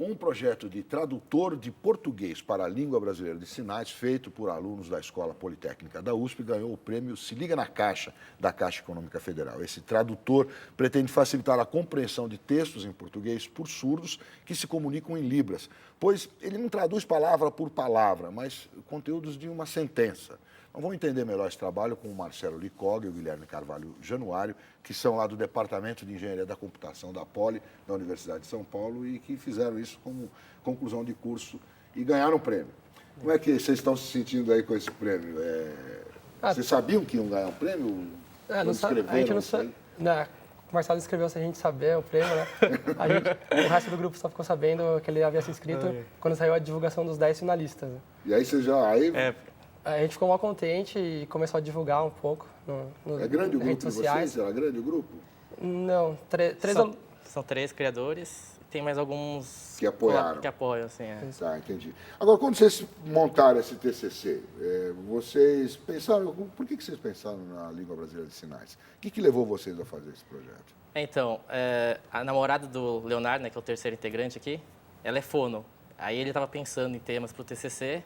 Um projeto de tradutor de português para a língua brasileira de sinais, feito por alunos da Escola Politécnica da USP, ganhou o prêmio Se Liga na Caixa, da Caixa Econômica Federal. Esse tradutor pretende facilitar a compreensão de textos em português por surdos que se comunicam em libras, pois ele não traduz palavra por palavra, mas conteúdos de uma sentença. Então, vamos entender melhor esse trabalho com o Marcelo Licog e o Guilherme Carvalho Januário, que são lá do Departamento de Engenharia da Computação da Poli, da Universidade de São Paulo, e que fizeram isso como conclusão de curso e ganharam o prêmio. Como é que vocês estão se sentindo aí com esse prêmio? Vocês sabiam que iam ganhar um prêmio? A gente não sabe. O Marcelo escreveu sem a gente saber o prêmio, né? O resto do grupo só ficou sabendo que ele havia se inscrito quando saiu a divulgação dos 10 finalistas. Né? E aí você já... A gente ficou mal contente e começou a divulgar um pouco no É grande o grupo redes sociais. de vocês? Era grande o grupo? Não, São 3 criadores, tem mais alguns que apoiaram. Que apoiam, assim. Tá, entendi. Agora, quando vocês montaram esse TCC, vocês pensaram... Por que vocês pensaram na língua brasileira de sinais? O que levou vocês a fazer esse projeto? Então, a namorada do Leonardo, né, que é o terceiro integrante aqui, ela é fono. Aí ele estava pensando em temas para o TCC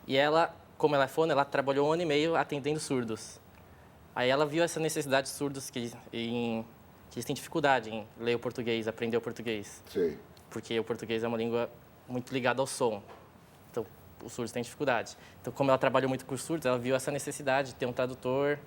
e ela, como ela é fono, ela trabalhou 1 ano e meio atendendo surdos. Aí ela viu essa necessidade de surdos que eles têm dificuldade em ler o português, aprender o português. Sim. Porque o português é uma língua muito ligada ao som. Então, os surdos têm dificuldade. Então, como ela trabalhou muito com os surdos, ela viu essa necessidade de ter um tradutor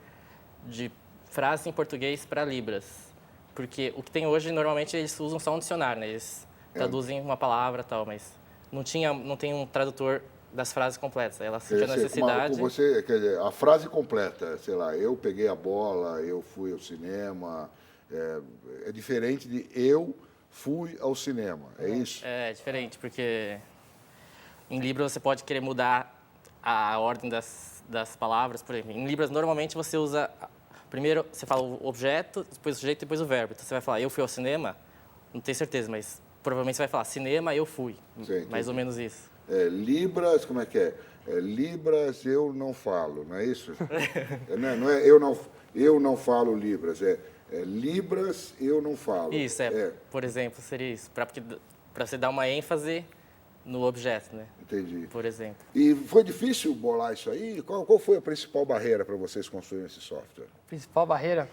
de frases em português para libras. Porque o que tem hoje, normalmente, eles usam só um dicionário, né? Eles traduzem uma palavra e tal, mas não tem um tradutor das frases completas. Ela sentiu a necessidade... Quer dizer, a frase completa, sei lá, eu peguei a bola, eu fui ao cinema, é diferente de eu fui ao cinema, é isso? É diferente, porque em Libras você pode querer mudar a ordem das palavras. Por exemplo, em Libras, normalmente você usa... Primeiro, você fala o objeto, depois o sujeito, depois o verbo. Então, você vai falar, eu fui ao cinema, não tenho certeza, mas provavelmente você vai falar, cinema, eu fui. Sim, mais ou menos isso. Libras, como é que é? Libras eu não falo, não é isso? Não é eu não falo Libras, Libras eu não falo. Isso, por exemplo, seria isso, para você dar uma ênfase no objeto, né? Entendi. Por exemplo. E foi difícil bolar isso aí? Qual foi a principal barreira para vocês construírem esse software? Principal barreira?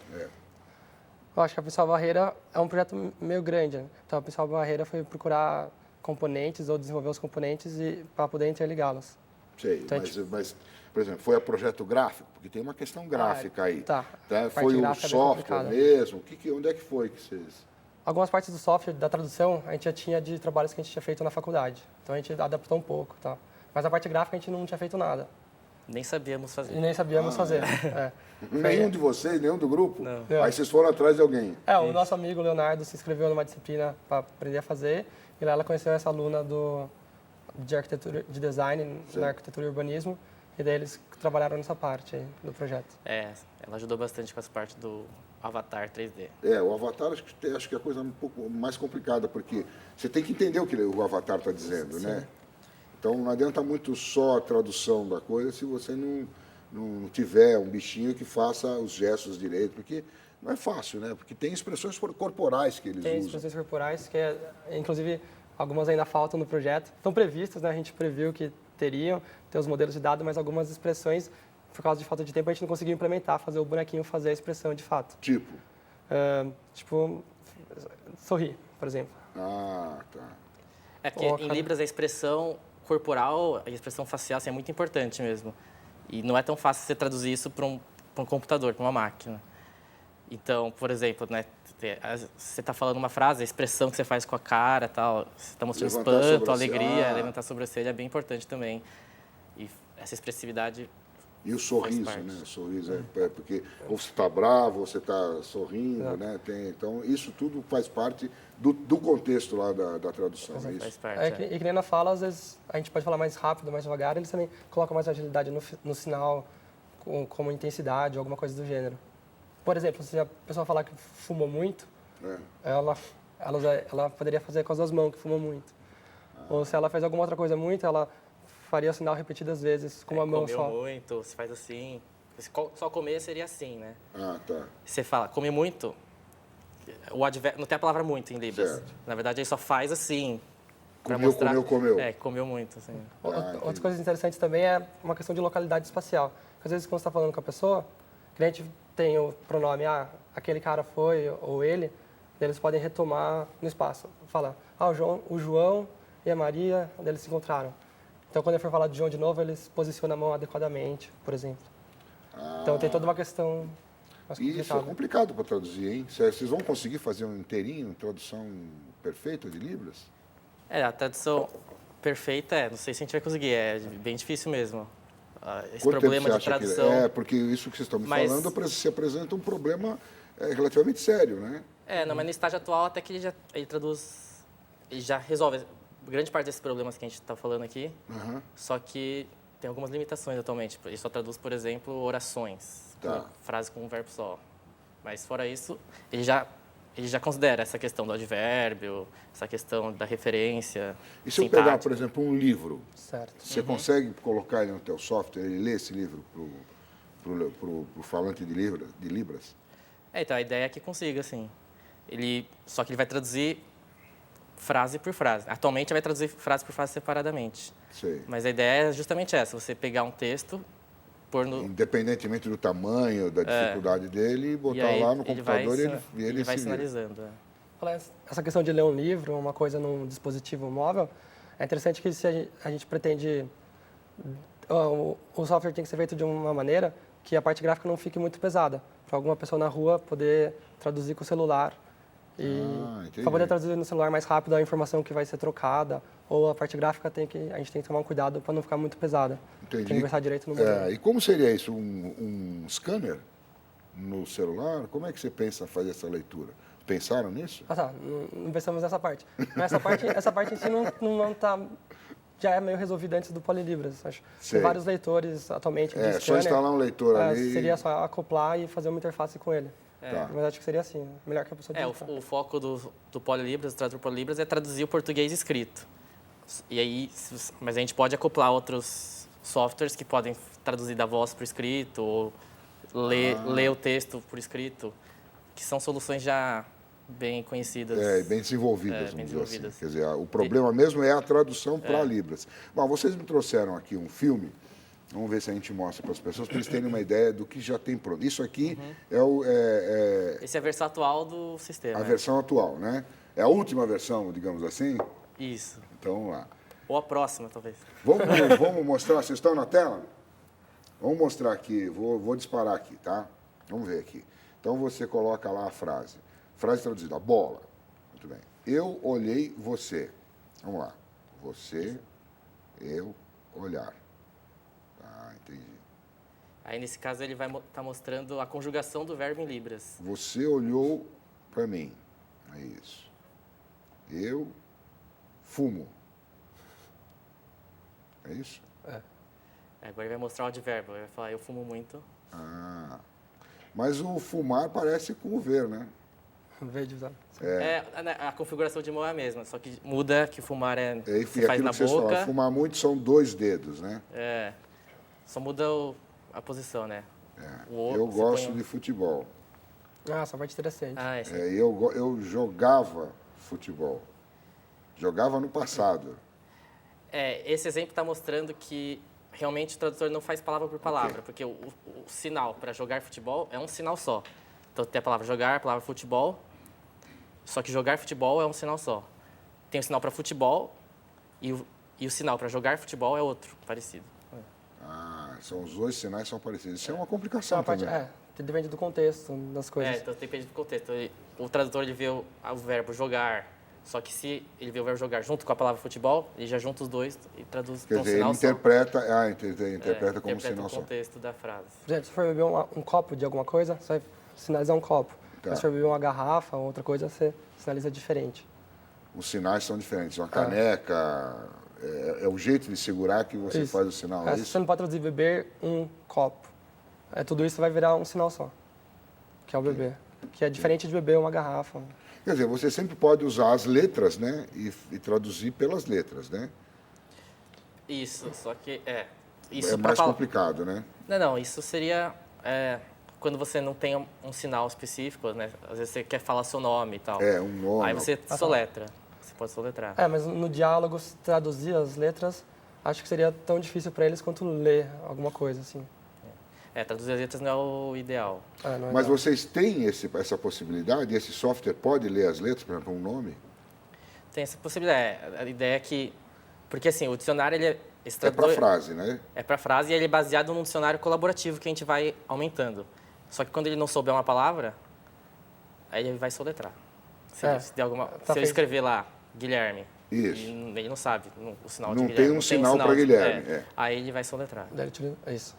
Eu acho que a principal barreira é um projeto meio grande, né? Então, a principal barreira foi procurar componentes ou desenvolver os componentes para poder interligá-los. Sei, então, mas, por exemplo, foi a projeto gráfico? Porque tem uma questão gráfica aí. Tá. Foi o software mesmo? Onde é que foi que vocês... Algumas partes do software, da tradução, a gente já tinha de trabalhos que a gente tinha feito na faculdade. Então, a gente adaptou um pouco, tá? Mas a parte gráfica, a gente não tinha feito nada. Nem sabíamos fazer. E nem sabíamos fazer. Nenhum de vocês, nenhum do grupo? Não. Aí vocês foram atrás de alguém? O nosso amigo Leonardo se inscreveu numa disciplina para aprender a fazer. E lá ela conheceu essa aluna de arquitetura, de design, na arquitetura e urbanismo. E daí eles trabalharam nessa parte aí do projeto. Ela ajudou bastante com essa parte do Avatar 3D. O Avatar acho que é a coisa um pouco mais complicada, porque você tem que entender o que o Avatar está dizendo, né? Então não adianta muito só a tradução da coisa se você não tiver um bichinho que faça os gestos direito, porque não é fácil, né? Porque tem expressões corporais que eles usam. Tem expressões corporais que, inclusive, algumas ainda faltam no projeto. Estão previstas, né? A gente previu que teriam, ter os modelos de dados, mas algumas expressões, por causa de falta de tempo, a gente não conseguiu implementar, fazer o bonequinho fazer a expressão de fato. Tipo? Tipo, sorrir, por exemplo. Ah, tá. Porque em Libras a expressão corporal, a expressão facial assim, é muito importante mesmo. E não é tão fácil você traduzir isso para um computador, para uma máquina. Então, por exemplo, né, você está falando uma frase, a expressão que você faz com a cara, tal, você está mostrando espanto, alegria, levantar a sobrancelha é bem importante também. E essa expressividade... E o sorriso, né? O sorriso porque ou você está bravo, ou você está sorrindo, né? Então, isso tudo faz parte do contexto lá da tradução, é isso? Faz parte, e que nem na fala, às vezes, a gente pode falar mais rápido, mais devagar, eles também colocam mais agilidade no sinal, como intensidade, alguma coisa do gênero. Por exemplo, se a pessoa falar que fumou muito, ela poderia fazer com as duas mãos que fumou muito. Ou se ela fez alguma outra coisa muito, ela faria o sinal repetidas vezes com uma mão só. Comeu muito, você faz assim. Só comer seria assim, né? Ah, tá. Você fala, come muito, não tem a palavra muito em Libras. Certo. Na verdade, ele só faz assim. Comeu. É, comeu muito, assim. Outras coisas interessantes também é uma questão de localidade espacial. Às vezes, quando você está falando com a pessoa, que a gente tem o pronome, aquele cara foi, ou ele, eles podem retomar no espaço. Falar, o João e a Maria, eles se encontraram. Então, quando ele for falar de João de novo, eles posicionam a mão adequadamente, por exemplo. Então, tem toda uma questão mais complicada. Isso é complicado para traduzir, hein? Vocês vão conseguir fazer um inteirinho, tradução perfeita de Libras? A tradução perfeita, não sei se a gente vai conseguir, é bem difícil mesmo. Esse Quanto problema tempo de você acha tradução... que... porque isso que vocês estão me falando se apresenta um problema relativamente sério, né? Não, mas no estágio atual até que ele traduz, ele já resolve grande parte desses problemas que a gente está falando aqui, só que tem algumas limitações atualmente. Ele só traduz, por exemplo, orações, frases com um verbo só. Mas fora isso, ele já considera essa questão do advérbio, essa questão da referência. E se eu pegar, por exemplo, um livro, certo. Você consegue colocar ele no teu software, ele lê esse livro para o falante de Libras? Então, a ideia é que consiga, sim. Só que ele vai traduzir frase por frase. Atualmente, vai traduzir frase por frase separadamente. Sei. Mas a ideia é justamente essa, você pegar um texto, pôr no... Independentemente do tamanho, da dificuldade dele, botar lá no computador e ele vai se vira. sinalizando. Essa questão de ler um livro, uma coisa num dispositivo móvel, é interessante que se a gente pretende... O software tem que ser feito de uma maneira que a parte gráfica não fique muito pesada, para alguma pessoa na rua poder traduzir com o celular e para poder traduzir no celular mais rápido a informação que vai ser trocada, ou a parte gráfica a gente tem que tomar um cuidado para não ficar muito pesada. Entendi. Tem que conversar direito no modelo. E como seria isso? Um scanner no celular? Como é que você pensa fazer essa leitura? Pensaram nisso? Não pensamos nessa parte. Mas essa parte em si não está... Já é meio resolvida antes do Polilibras, acho. Tem vários leitores atualmente de scanner. Só instalar um leitor ali. Seria só acoplar e fazer uma interface com ele. Tá. Mas acho que seria assim, melhor que a pessoa digitar. O foco do Polilibras, do tradutor Polilibras, é traduzir o português escrito. E aí, mas a gente pode acoplar outros softwares que podem traduzir da voz para o escrito, ou ler o texto por escrito, que são soluções já bem conhecidas. Bem desenvolvidas, bem vamos dizer assim. desenvolvidas. Quer dizer, o problema mesmo é a tradução para Libras. Bom, vocês me trouxeram aqui um filme, vamos ver se a gente mostra para as pessoas, para eles terem uma ideia do que já tem pronto. Isso aqui Esse é a versão atual do sistema. A versão atual, né? É a última versão, digamos assim? Isso. Então, vamos lá. Ou a próxima, talvez. Vamos mostrar, vocês estão na tela? Vamos mostrar aqui, vou disparar aqui, tá? Vamos ver aqui. Então, você coloca lá a frase. Frase traduzida, bola. Muito bem. Eu olhei você. Vamos lá. Você, eu, olhar. Ah, entendi. Aí, nesse caso, ele vai estar mostrando a conjugação do verbo em Libras. Você olhou para mim. É isso. Eu fumo. É isso? Agora ele vai mostrar o advérbio. Ele vai falar, eu fumo muito. Mas o fumar parece com o ver, né? Verde usado. A configuração de mão é a mesma, só que muda que fumar você faz na boca. Falaram, fumar muito são 2 dedos, né? Só muda a posição, né? Eu gosto de futebol. Essa parte interessante. Eu jogava futebol. Jogava no passado. Esse exemplo está mostrando que realmente o tradutor não faz palavra por palavra, porque o sinal para jogar futebol é um sinal só. Então tem a palavra jogar, a palavra futebol, só que jogar futebol é um sinal só. Tem o sinal para futebol e o sinal para jogar futebol é outro, parecido. São os 2 sinais são parecidos. Isso é uma complicação também. Depende do contexto das coisas. Então depende do contexto. O tradutor ele vê o verbo jogar, só que se ele vê o verbo jogar junto com a palavra futebol, ele já junta os dois e traduz para um sinal só. Interpreta como sinal o só. contexto da frase. Por exemplo, se for beber um copo de alguma coisa, você vai sinalizar um copo. Mas se for beber uma garrafa ou outra coisa, você sinaliza diferente. Os sinais são diferentes. Uma caneca, é o jeito de segurar que você faz o sinal. Você não pode traduzir beber um copo. Tudo isso vai virar um sinal só, que é o beber. Que é diferente de beber uma garrafa. Quer dizer, você sempre pode usar as letras, né? E traduzir pelas letras, né? Isso, só que Isso é mais complicado, né? Não, isso seria quando você não tem um sinal específico, né? Às vezes você quer falar seu nome e tal. Um nome. Aí você soletra. Você Pode soletrar. Mas no diálogo, se traduzir as letras, acho que seria tão difícil para eles quanto ler alguma coisa, assim. Traduzir as letras não é o ideal. Não é Mas legal. vocês têm essa possibilidade? Esse software pode ler as letras, por exemplo, um nome? Tem essa possibilidade. A ideia é que... Porque, assim, o dicionário, esse É para tradutor, frase, né? é para frase e ele é baseado num dicionário colaborativo que a gente vai aumentando. Só que quando ele não souber uma palavra, aí ele vai soletrar. Se eu escrever lá, Guilherme, Isso. ele não sabe o sinal Não de Guilherme. tem um sinal para Guilherme. Aí ele vai soletrar. É isso.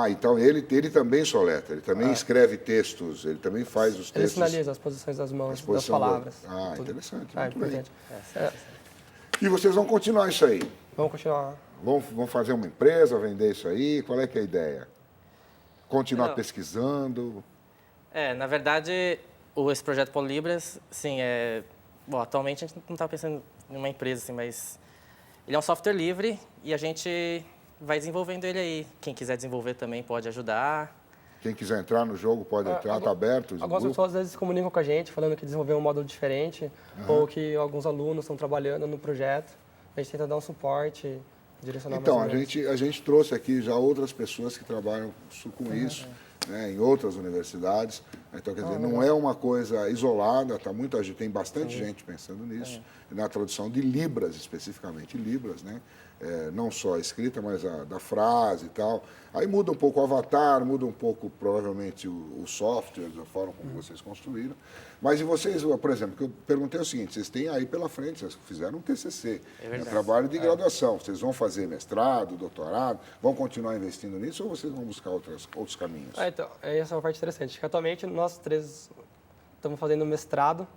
Então ele também soletra, ele também escreve textos, ele também faz os Ele textos. sinaliza as posições das mãos, das posição palavras. tudo. Interessante. É Muito bem. importante. E vocês vão continuar isso aí? Vamos continuar. Vão fazer uma empresa, vender isso aí? Qual é que é a ideia? Continuar Não. pesquisando? Na verdade, esse projeto Polilibras, sim, bom, atualmente a gente não está pensando em uma empresa, assim, mas ele é um software livre e a gente vai desenvolvendo ele aí. Quem quiser desenvolver também pode ajudar. Quem quiser entrar no jogo pode entrar, está aberto. Algumas pessoas às vezes se comunicam com a gente, falando que desenvolveu um módulo diferente, ou que alguns alunos estão trabalhando no projeto. A gente tenta dar um suporte, direcionar Então, mais ou menos. a gente trouxe aqui já outras pessoas que trabalham com isso, né, em outras universidades. Então, quer dizer, não é uma coisa isolada, tem bastante gente pensando nisso, na tradução de Libras, especificamente Libras, né? Não só a escrita, mas da frase e tal. Aí muda um pouco o avatar, muda um pouco, provavelmente, o software, a forma como vocês construíram. Mas e vocês, por exemplo, que eu perguntei o seguinte, vocês têm aí pela frente, vocês fizeram um TCC, trabalho de graduação. Vocês vão fazer mestrado, doutorado, vão continuar investindo nisso ou vocês vão buscar outros caminhos? Então, essa é uma parte interessante. Que atualmente, nós três estamos fazendo mestrado,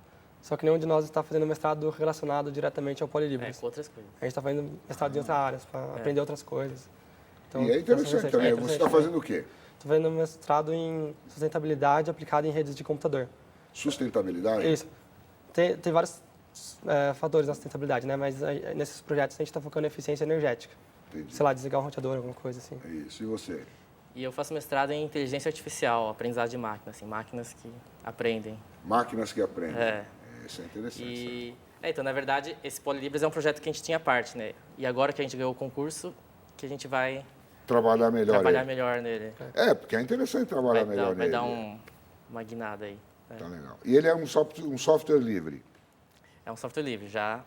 só que nenhum de nós está fazendo mestrado relacionado diretamente ao Polilibras. Com outras coisas. A gente está fazendo mestrado em outras áreas, para aprender outras coisas. Então, E é interessante também. Você está fazendo o quê? Estou fazendo mestrado em sustentabilidade aplicada em redes de computador. Sustentabilidade? Isso. Tem vários fatores da sustentabilidade, né? Mas nesses projetos a gente está focando em eficiência energética. Entendi. Sei lá, desligar um roteador, alguma coisa assim. Isso. E você? E eu faço mestrado em inteligência artificial, aprendizado de máquinas, assim, máquinas que aprendem. Máquinas que aprendem. Isso é interessante. Então, na verdade, esse Polilibras é um projeto que a gente tinha parte, né? E agora que a gente ganhou o concurso, que a gente vai Trabalhar melhor nele. porque é interessante trabalhar melhor vai nele. dar uma guinada aí. Tá legal. E ele é um software livre. É um software livre, já.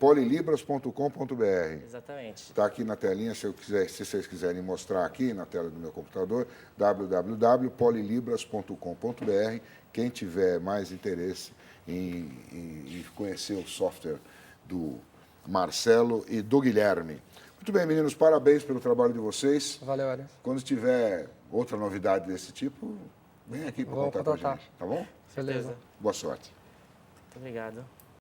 polilibras.com.br. Exatamente. Está aqui na telinha, se vocês quiserem mostrar aqui na tela do meu computador, www.polilibras.com.br. Quem tiver mais interesse em conhecer o software do Marcelo e do Guilherme. Muito bem, meninos, parabéns pelo trabalho de vocês. Valeu, Arias. Quando tiver outra novidade desse tipo, vem aqui para Vou contar com a contatar. gente, tá bom? Beleza. Boa sorte. Muito obrigado.